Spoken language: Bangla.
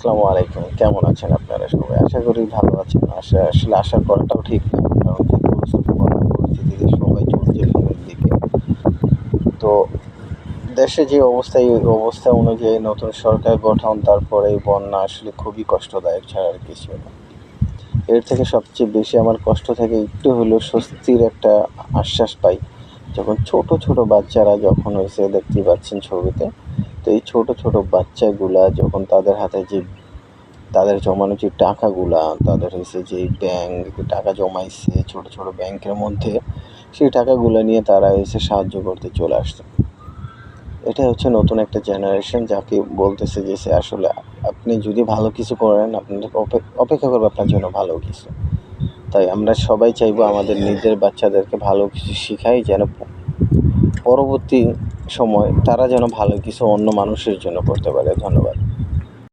আসসালামু আলাইকুম। কেমন আছেন আপনারা সবাই? আশা করি ভালো আছেন। আসলে আশা করাটাও ঠিক না। কারণ যে পরিস্থিতি বর্তমান পরিস্থিতিতে সবাই চলছে ফোনের দিকে। তো দেশে যে অবস্থা, এই অবস্থা অনুযায়ী নতুন সরকার গঠন, তারপরে এই বন্যা আসলে খুবই কষ্টদায়ক ছাড়া আর কিছুই না। এর থেকে সবচেয়ে বেশি আমার কষ্ট থেকে একটু হলেও স্বস্তির একটা আশ্বাস পাই। যখন ছোট, ছোট বাচ্চারা যখন হইছে দেখতেই পাচ্ছেন ছবিতে। তো এই ছোট, ছোট বাচ্চাগুলা যখন তাদের হাতে যে তাদের জমানো যে টাকাগুলা, তাদের হইছে যে ব্যাংক টাকা জমাইছে ছোট, ছোট ব্যাংকের মধ্যে, সেই টাকাগুলা নিয়ে তারা এসে সাহায্য করতে চলে আসছে। এটাই হচ্ছে নতুন একটা জেনারেশন যাকে বলতেছে যে সে আসলে আপনি যদি ভালো কিছু করেন, আপনাদের অপেক্ষা করবে আপনার জন্য ভালো কিছু। তাই আমরা সবাই চাইবো আমাদের নিজের বাচ্চাদেরকে ভালো কিছু শিখাই, যেন পরবর্তী সময় তারা যেন ভালো কিছু অন্য মানুষের জন্য করতে পারে। ধন্যবাদ।